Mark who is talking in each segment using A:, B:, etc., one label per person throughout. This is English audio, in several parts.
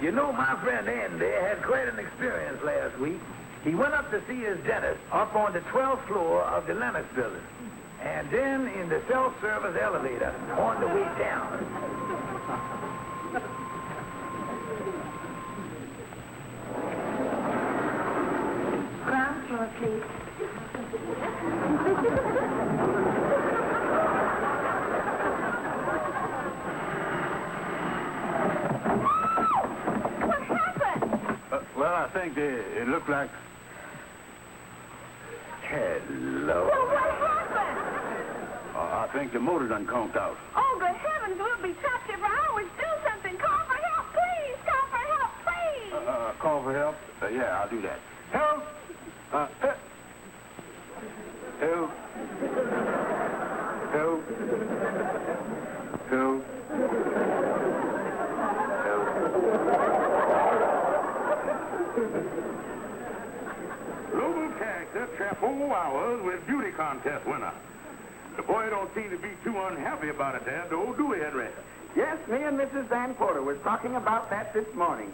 A: You know, my friend Andy had quite an experience last week. He went up to see his dentist up on the 12th floor of the Lennox building. And then in the self-service elevator on the way down.
B: Ground floor, please. What happened?
C: Well, I think it looked like...
A: Hello.
B: Well, what happened?
C: I think the motor done conked out.
B: Oh, good heavens, we'll be trapped here for hours. Do something. Call for help, please. Call for help, please.
C: Call for help? Yeah, I'll do that. Help! Help! Help! Help! Help!
D: Local character trapped 4 hours with beauty contest winner. The boy don't seem to be too unhappy about it there, though, do we, Henry?
E: Yes, me and Mrs. Van Porter was talking about that this morning.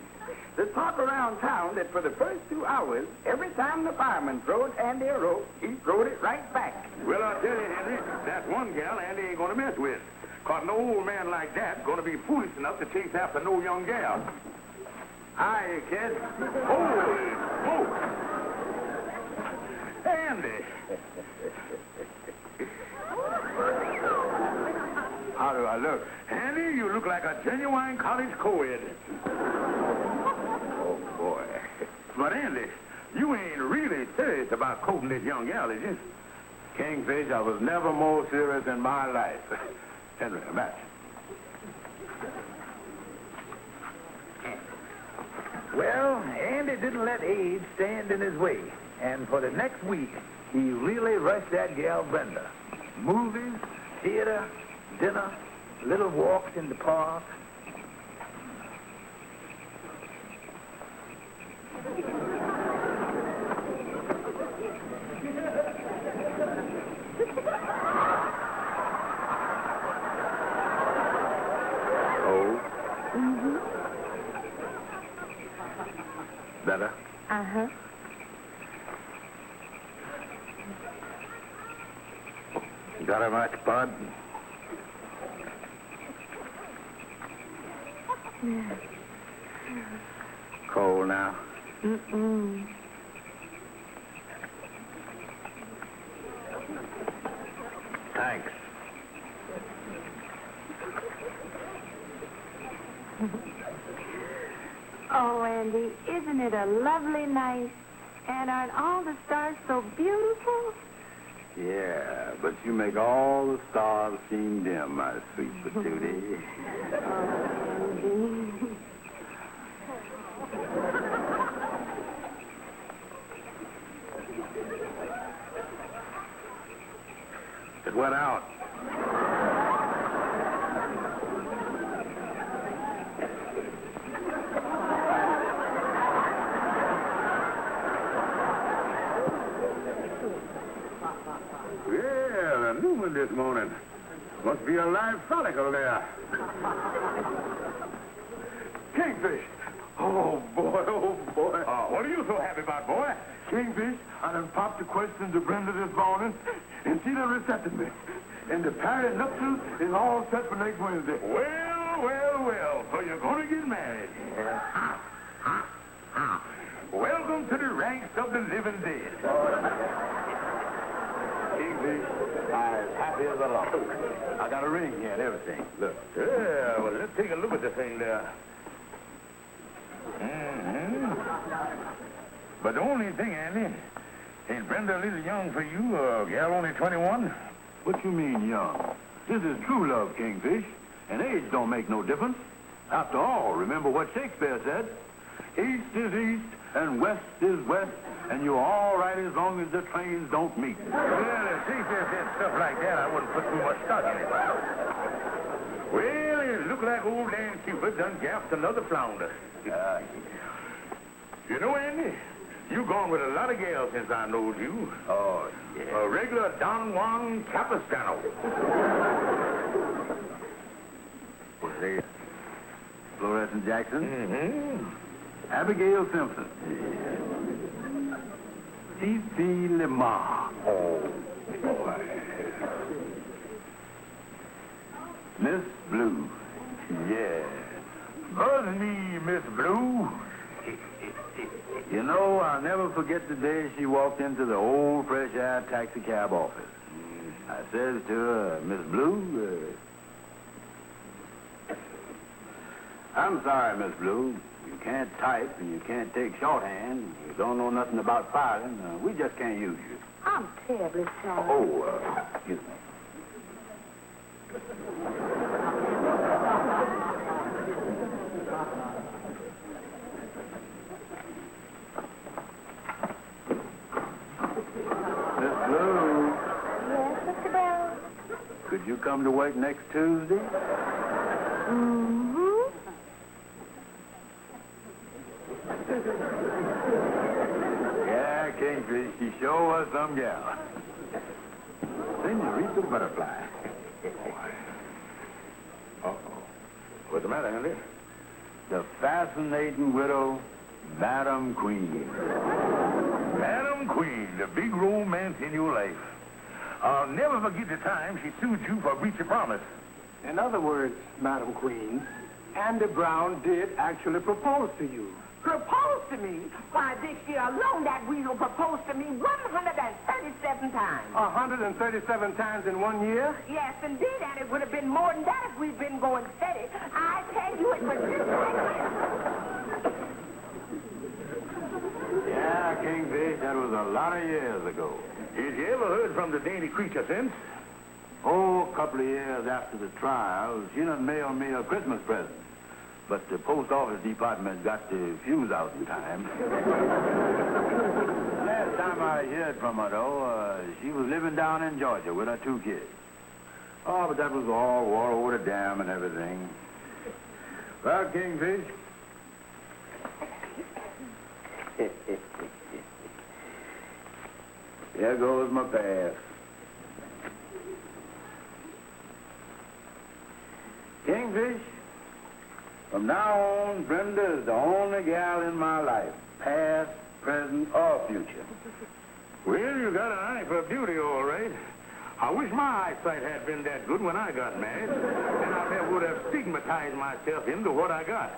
E: The talk around town that for the first 2 hours, every time the fireman throwed Andy a rope, he throwed it right back.
D: Well, I'll tell you, Henry, that's one gal Andy ain't gonna mess with. Cause no old man like that gonna be foolish enough to chase after no young gal.
C: Hi, kid.
D: Holy smoke! Andy!
C: How do I look?
D: Andy, you look like a genuine college co-ed.
C: Oh, boy.
D: But Andy, you ain't really serious about courting this young gal, is you?
C: Kingfish, I was never more serious in my life. Henry, a match.
A: Well, Andy didn't let age stand in his way. And for the next week, he really rushed that gal Brenda. Movies, theater, dinner, little walks in the park.
C: Oh?
B: Mm-hmm.
C: Better?
B: Uh-huh.
C: Got her much, Bud?
B: Yeah.
C: Cold now?
B: Mm-mm.
C: Thanks.
B: Oh, Andy, isn't it a lovely night? And aren't all the stars so beautiful?
C: Yeah, but you make all the stars seem dim, my sweet patootie.
B: Oh, Andy.
C: It went out.
D: Yeah, a new one this morning. Must be a live follicle there. Kingfish! Oh, boy, oh, boy. What are you so happy about, boy?
C: Kingfish, I done popped the question to Brenda this morning, and she done accepted me. And the party nuptials is all set for next Wednesday.
D: Well, well, well. So you're going to get married. Welcome to the ranks of the living dead.
C: Kingfish, I'm as happy as a lark. I got a ring here and everything. Look.
D: Yeah, well, let's take a look at the thing there. Mm-hmm. But the only thing, Andy, ain't Brenda a little young for you, a gal only 21?
C: What you mean, young? This is true love, Kingfish, and age don't make no difference. After all, remember what Shakespeare said? East is east, and west is west, and you're all right as long as the trains don't meet.
D: Well, if Shakespeare said stuff like that, I wouldn't put too much stock in it. Well, it looked like old Dan Cupid done gaffed another flounder. You know, Andy, you gone with a lot of gals since I knowed you.
C: Oh, yeah.
D: A regular Don Juan Capistrano.
C: Fluorescent Jackson.
A: Mm-hmm.
C: Abigail Simpson. Fifi Lamar.
A: Oh, boy.
C: Miss Blue.
A: Yeah. Buzz me, Miss Blue.
C: You know, I'll never forget the day she walked into the old Fresh Air taxi cab office. I says to her, Miss Blue, I'm sorry, Miss Blue. You can't type and you can't take shorthand. You don't know nothing about filing. We just can't use you.
B: I'm terribly sorry.
C: Oh, excuse me. Miss Blue,
B: Yes, Mr. Brown?
C: could you come to work next Tuesday?
B: Mm-hmm.
C: Yeah, Kingfish, she sure was some gal. Senorita Butterfly.
D: Uh-oh. What's the matter, Andy?
C: The fascinating widow, Madam Queen.
A: Madam Queen, the big romance in your life. I'll never forget the time she sued you for breach of promise.
F: In other words, Madam Queen, Andy Brown did actually propose to you.
G: Proposed to me? Why, this year alone, that weasel proposed to me 137 times.
F: 137 times in 1 year?
G: Yes, indeed, and it would have been more than that if we'd been going steady. I tell you, it was just like this.
C: Yeah, Kingfish, that was a lot of years ago.
A: Has you ever heard from the dainty creature since?
C: Oh, a couple of years after the trial, she done mailed me a Christmas present. But the post office department got the fuse out in time. Last time I heard from her, though, she was living down in Georgia with her 2 kids. Oh, but that was all water over the dam and everything. Well, Kingfish. There goes my pass. Kingfish, from now on, Brenda is the only gal in my life, past, present, or future.
A: Well, you got an eye for beauty, all right. I wish my eyesight had been that good when I got married. Then I never would have stigmatized myself into what I got.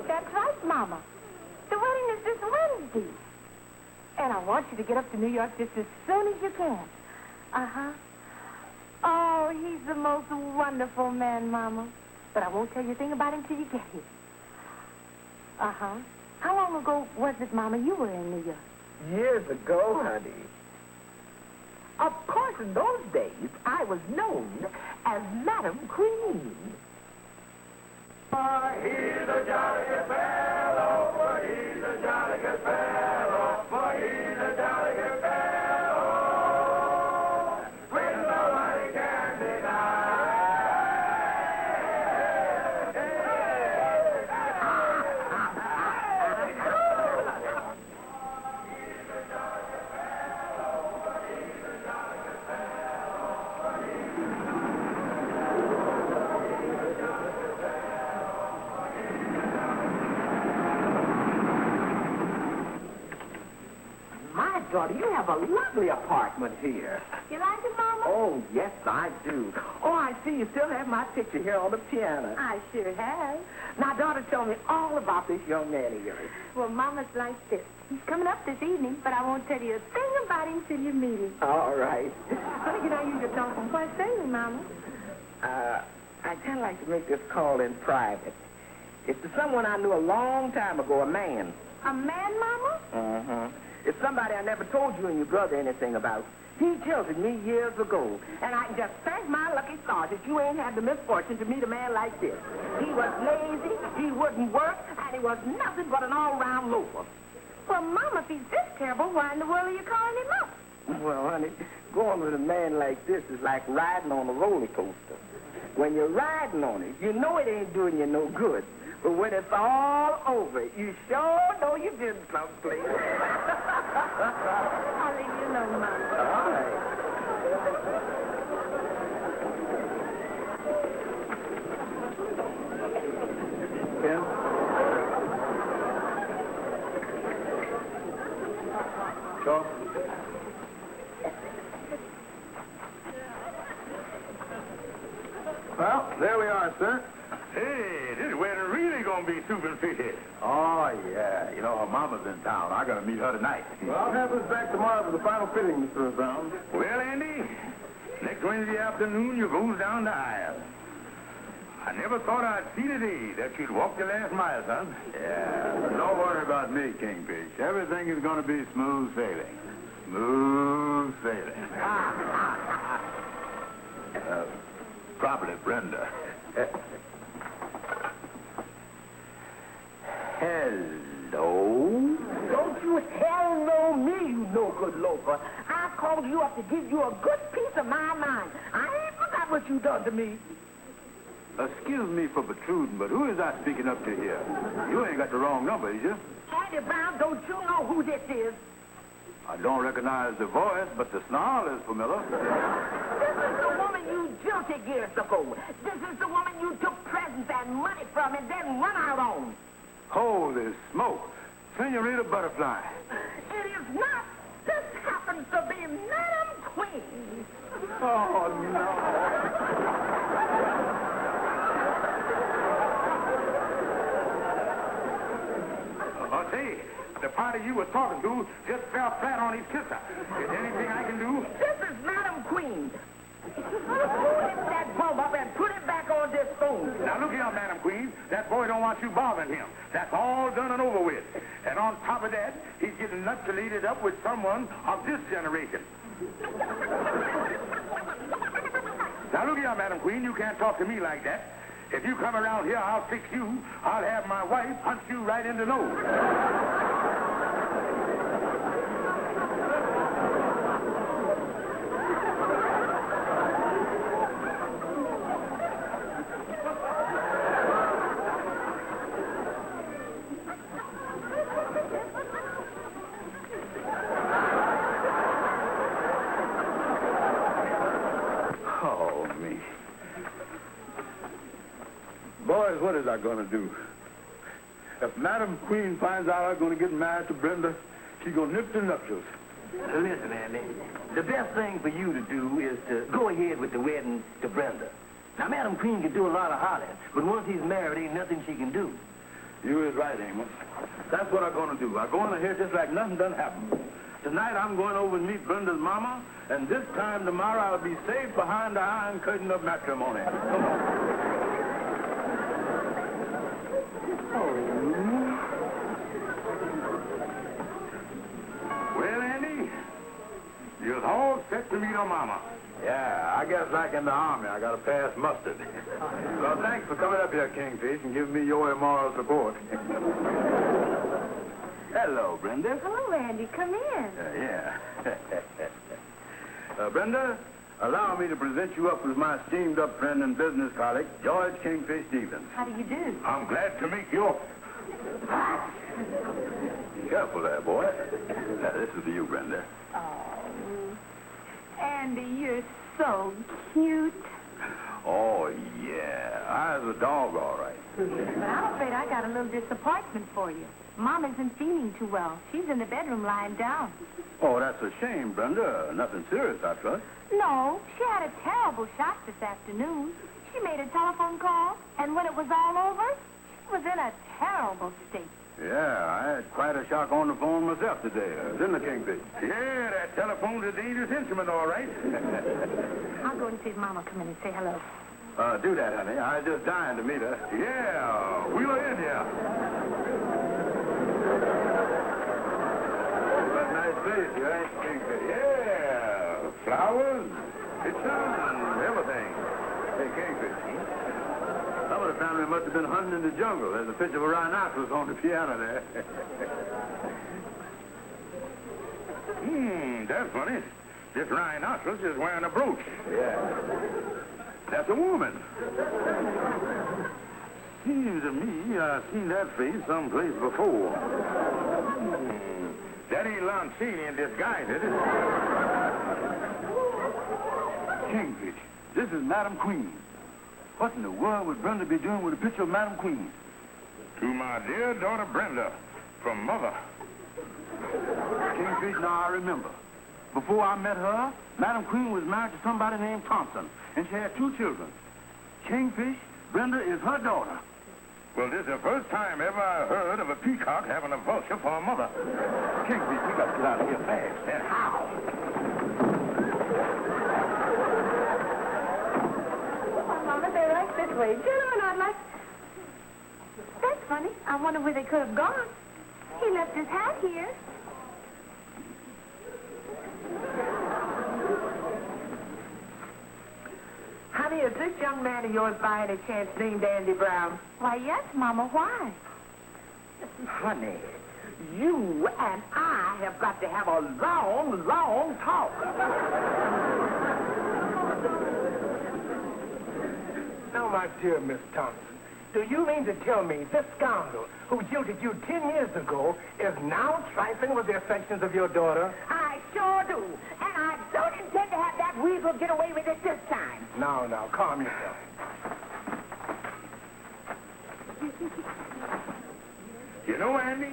B: That's right, Mama. The wedding is this Wednesday. And I want you to get up to New York just as soon as you can. Uh-huh. Oh, he's the most wonderful man, Mama. But I won't tell you a thing about him till you get here. Uh-huh. How long ago was it, Mama, you were in New York?
G: Years ago, honey. Of course, in those days, I was known as Madam Queen.
A: He's a jolly good fellow, for he's a jolly good fellow, for he's a jolly good fellow, when nobody can
G: My daughter, you have a lovely apartment here.
B: You like it, Mama?
G: Oh, yes, I do. Oh, I see you still have my picture here on the piano.
B: I sure have.
G: Now, daughter, tell me all about this young man of yours.
B: Well, Mama's like this. He's coming up this evening, but I won't tell you a thing about him till you meet him.
G: All right.
B: Honey, can I use your telephone? Why, certainly, Mama.
G: I'd kind of like to make this call in private. It's to someone I knew a long time ago, a man.
B: A man, Mama?
G: Mm-hmm. It's somebody I never told you and your brother anything about. He jilted me years ago, and I can just thank my lucky stars that you ain't had the misfortune to meet a man like this. He was lazy, he wouldn't work, and he was nothing but an all-round loafer.
B: Well, Mama, if he's this terrible, why in the world are you calling him up?
G: Well, honey, going with a man like this is like riding on a roller coaster. When you're riding on it, you know it ain't doing you no good. But when it's all over, you sure know you did someplace.
B: I'll leave you alone, Mom.
G: All right.
C: Ken? Charles? Well, there we are, sir.
D: Hey, this wedding really gonna be super fishy.
C: Oh, yeah. You know, her mama's in town. I gotta meet her tonight.
F: Well, I'll have this back tomorrow for the final fitting, Mr. Brown.
D: Well, Andy, next Wednesday afternoon you goes down the aisle. I never thought I'd see the day that you'd walk the last mile, son.
C: Yeah, but don't worry about me, Kingfish. Everything is gonna be smooth sailing. Smooth sailing. Probably Brenda.
G: Hello? Don't you hello me, you no-good loafer. I called you up to give you a good piece of my mind. I ain't forgot what you done to me.
C: Excuse me for protruding, but who is I speaking up to here? You ain't got the wrong number, is you?
G: Andy Brown, don't you know who this is?
C: I don't recognize the voice, but the snarl is familiar.
G: This is the woman you jilted years ago. This is the woman you took presents and money from and then run out on.
C: Holy smoke. Senorita Butterfly.
G: It is not. This happens to be Madam Queen.
C: Oh, no.
D: Say, the party you were talking to just fell flat on his kisser. Is there anything I can do?
G: This is Madam Queen. Lift that bum up and put it back on this phone.
D: Now, look here, Madam Queen. That boy don't want you bothering him. That's all done and over with. And on top of that, he's getting nuptialated up with someone of this generation. Now, look here, Madam Queen. You can't talk to me like that. If you come around here, I'll fix you. I'll have my wife punch you right in the nose.
C: Oh, me. Boys, what is I going to do? If Madam Queen finds out I'm going to get married to Brenda, she's going to nip the nuptials.
H: Listen, Andy, the best thing for you to do is to go ahead with the wedding to Brenda. Now, Madam Queen can do a lot of hollering, but once he's married, ain't nothing she can do.
C: You is right, Amos. That's what I'm going to do. I'm going to here just like nothing done happened. Tonight, I'm going over and meet Brenda's mama, and this time tomorrow, I'll be safe behind the iron curtain of matrimony. Come on.
D: Well, Andy, you're all set to meet her mama.
C: Yeah, I guess like in the army, I got to pass mustard. Well, thanks for coming up here, Kingfish, and giving me your immoral support. Hello, Brenda.
B: Hello, Andy. Come in.
C: Yeah. Brenda, allow me to present you up with my steamed-up friend and business colleague, George Kingfish Stevens.
B: How do you do?
D: I'm glad to meet you.
C: Careful there, boy. Now, this is for you, Brenda.
B: Oh, Andy, you're so cute.
C: Oh, yeah. I was a dog, all right.
B: But I'm afraid I got a little disappointment for you. Mom isn't feeling too well. She's in the bedroom lying down.
C: Oh, that's a shame, Brenda. Nothing serious, I trust.
B: No, she had a terrible shock this afternoon. She made a telephone call, and when it was all over, she was in a terrible state.
C: Yeah, I had quite a shock on the phone myself today, didn't I, Kingfish?
D: Yeah, that telephone's a dangerous instrument, all right.
B: I'll go and see if Mama come in and say hello.
C: Do that, honey. I was just dying to meet her.
D: Yeah, wheel her in here.
C: What a nice place, you ain't Kingfish?
D: Yeah, flowers, pictures, and everything.
C: Hey, Kingfish. Some of the family must have been hunting in the jungle. There's a picture of a rhinoceros on the piano there.
D: That's funny. This rhinoceros is wearing a brooch.
C: Yeah.
D: That's a woman.
C: Seems
D: to me I've seen that face someplace before. That ain't Lancini in disguise, is it?
C: Kingfish, this is Madam Queen. What in the world would Brenda be doing with a picture of Madam Queen?
D: To my dear daughter Brenda, from Mother.
C: Kingfish, now I remember. Before I met her, Madam Queen was married to somebody named Thompson, and she had 2 children. Kingfish, Brenda is her daughter.
D: Well, this is the first time ever I heard of a peacock having a vulture for a mother.
C: Kingfish, we got to get out of here fast.
D: And how?
B: Oh, Mama, they're right this way. Gentlemen, I'd like... That's funny. I wonder where they could have gone. He left his hat here.
G: Honey, is this young man of yours by any chance named Andy Brown?
B: Why, yes, Mama. Why?
G: Honey, you and I have got to have a long, long talk.
F: Now, my dear Miss Thompson, do you mean to tell me this scoundrel who jilted you 10 years ago is now trifling with the affections of your daughter?
G: I sure do. And I don't intend to have that weasel get away with it this time.
F: Now, calm yourself.
D: You know, Andy,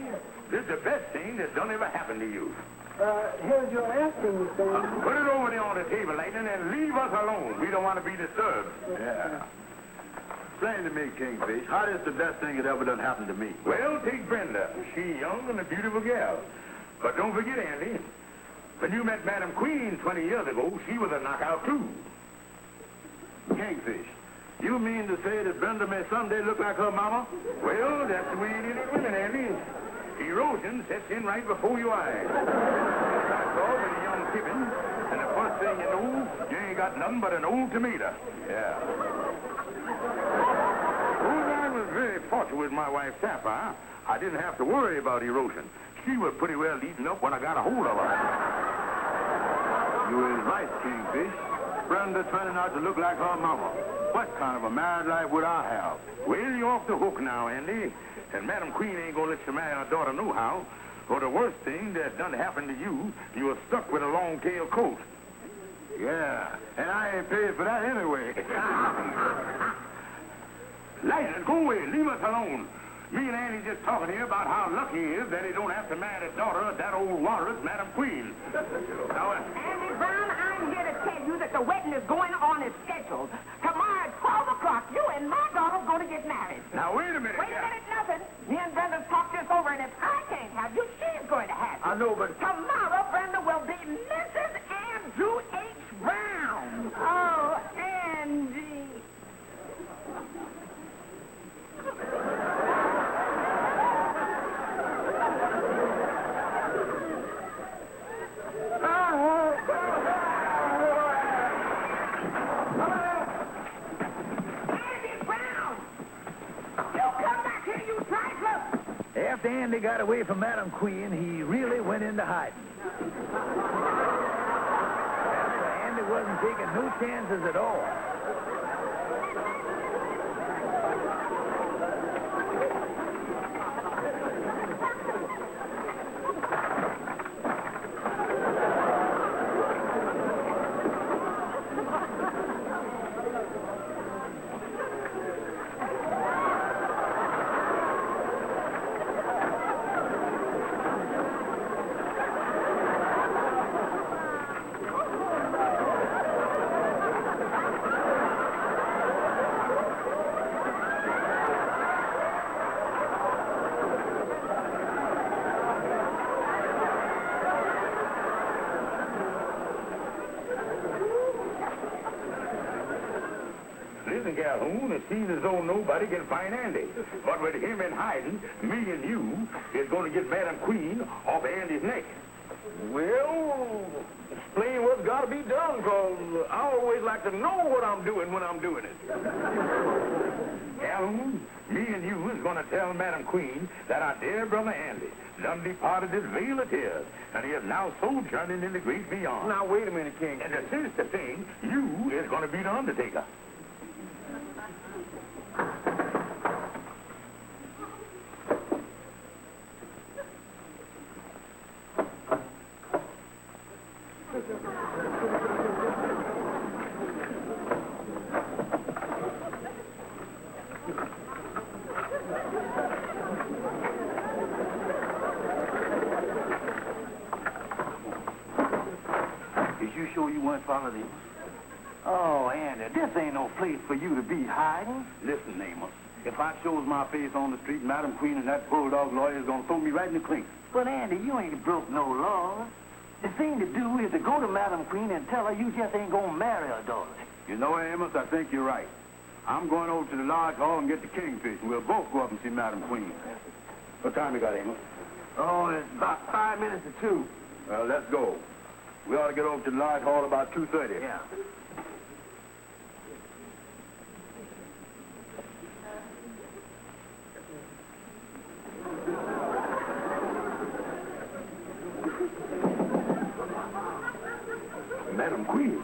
D: this is the best thing that's done ever happened to you.
F: Here's your asking thing.
D: Put it over there on the table, Lightning, and leave us alone. We don't want to be disturbed.
C: Yeah. Explain to me, Kingfish, how is the best thing that ever done happened to me?
D: Well, take Brenda. She's young and a beautiful gal. But don't forget, Andy, when you met Madam Queen 20 years ago, she was a knockout, too.
C: Kingfish, you mean to say that Brenda may someday look like her mama?
D: Well, that's the way it is with women, Andy. Erosion sets in right before your eyes. That's all with a young kitten, and the first thing you know, you ain't got nothing but an old tomato.
C: Yeah.
D: Well, I was very fortunate with my wife, Sapphire. I didn't have to worry about erosion. She was pretty well eaten up when I got a hold of her.
C: You is right, Kingfish. Brenda turning out to look like her mama. What kind of a married life would I have?
D: Well, you're off the hook now, Andy. And Madam Queen ain't gonna let you marry her daughter nohow. For the worst thing that's done happen to you, you were stuck with a long-tailed coat.
C: Yeah, and I ain't paid for that anyway.
D: Lightning, go away. Leave us alone. Me and Andy just talking here about how lucky he is that he don't have to marry the daughter of that old walrus, Madam Queen. Now,
G: Andy Brown, I'm here to tell you that the wedding is going on as scheduled. Tomorrow at 12 o'clock, you and my daughter are going to get married.
D: now, wait a minute.
G: Wait a minute, nothing. Me and Brenda's talked this over, and if I can't have you, she's going to have you.
C: I know, but...
G: Tomorrow, Brenda will be Mrs. Andrew H. Brown.
B: Oh, Andy.
A: After Andy got away from Madam Queen, he really went into hiding. After Andy wasn't taking no chances at all.
D: Listen, Calhoun, it seems as though nobody can find Andy. But with him in hiding, me and you is going to get Madam Queen off Andy's neck.
H: Well, explain what's got to be done, because I always like to know what I'm doing when I'm doing it.
D: Calhoun, me and you is going to tell Madam Queen that our dear brother Andy done departed this vale of tears, and he is now sojourning in the great beyond.
H: Now, wait a minute, King.
D: And the sinister thing, you is going to be the undertaker.
H: much for all of these. Oh, Andy, this ain't no place for you to be hiding.
C: Listen, Amos. If I shows my face on the street, Madam Queen and that bulldog lawyer is going to throw me right in the clink.
H: But, Andy, you ain't broke no laws. The thing to do is to go to Madam Queen and tell her you just ain't gonna marry her daughter.
C: You know, Amos, I think you're right. I'm going over to the lodge hall and get the kingfish, and we'll both go up and see Madam Queen. What time you got, Amos?
H: Oh, it's about 5 minutes to 2.
C: Well, let's go. We ought to get over to the lodge hall about 2:30.
H: Yeah.
C: Madam Queen.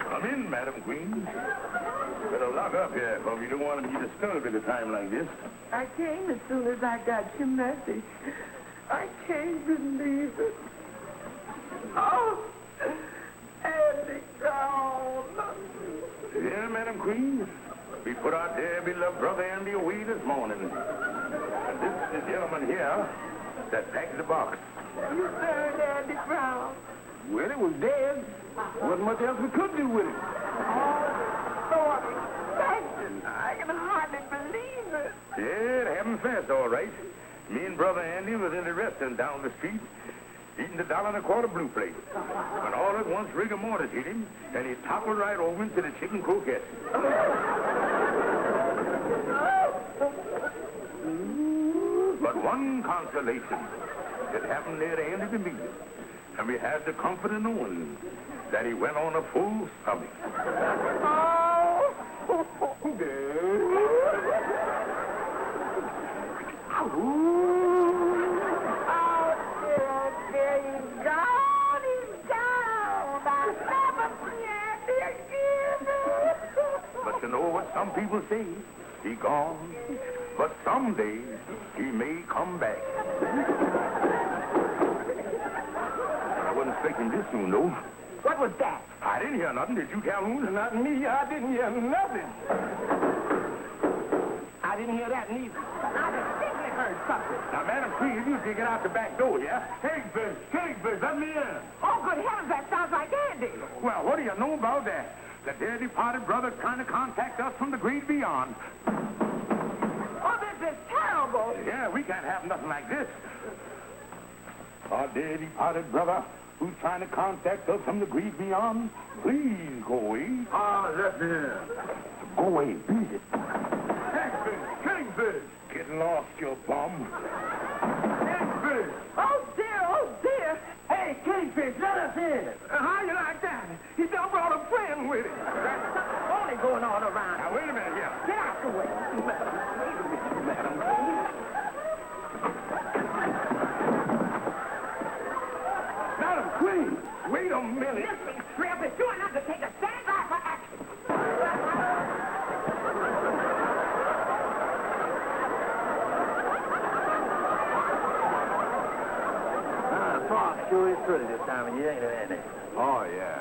D: Come in, Madam Queen. Better lock up here, for we don't want to be disturbed at a time like this.
G: I came as soon as I got your message. I can't believe it. Oh, Andy Crown.
D: Yeah, Madam Queen. We put our dear beloved brother Andy away this morning. And this is the gentleman here that packed the box.
G: You burned Andy Crown.
C: Well, it was dead. Wasn't much else we could do with it.
G: Lord, I can hardly believe it.
D: Yeah, it happened fast, all right. Me and brother Andy was in the restaurant down the street, eating the $1.25 blue plate. When all at once rigor mortis hit him, and he toppled right over into the chicken croquette. But one consolation, it happened near the end of the meal, and we had the comfort of knowing that he went on a full stomach. But you know what some people say? He gone, but someday he may come back. I wasn't expecting this soon, though.
G: What was that?
D: I didn't hear nothing. Did you, Calhoun?
F: Not me. I didn't hear nothing.
G: I didn't hear that neither. I distinctly heard something.
D: Now, Madam Queen, you can get out the back door, yeah? Kingfish, let me in.
G: Oh, good heavens, that sounds like Andy.
D: Well, what do you know about that? The dear departed brother trying to contact us from the great beyond.
G: Oh, this is terrible.
D: Yeah, we can't have nothing like this. Our dear departed brother who's trying to contact us from the great beyond, please go away.
C: Let me in.
D: Go away, please. Kingfish! Get lost, you bum. Kingfish!
G: Oh, dear.
H: Hey, Kingfish, let us in.
F: How you like that? He done brought a friend with him.
G: There's something only going on around.
D: Now, wait a minute here.
G: Get out the way.
D: Madam Queen, wait a minute.
G: This trip is sure enough to take a standby for action.
H: Park sure is pretty this time of year, ain't it, Andy?
C: Oh, yeah.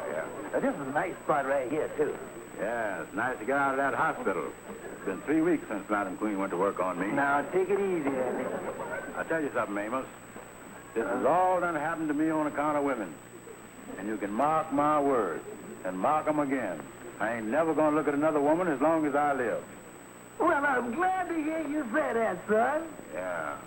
H: This is a nice spot right here, too.
C: Yeah, it's nice to get out of that hospital. It's been 3 weeks since Madam Queen went to work on me.
H: Now, take it easy, Andy.
C: I'll tell you something, Amos. This has all done happened to me on account of women. And you can mark my words, and mark 'em again. I ain't never going to look at another woman as long as I live.
H: Well, I'm glad to hear you say that, son.
C: Yeah.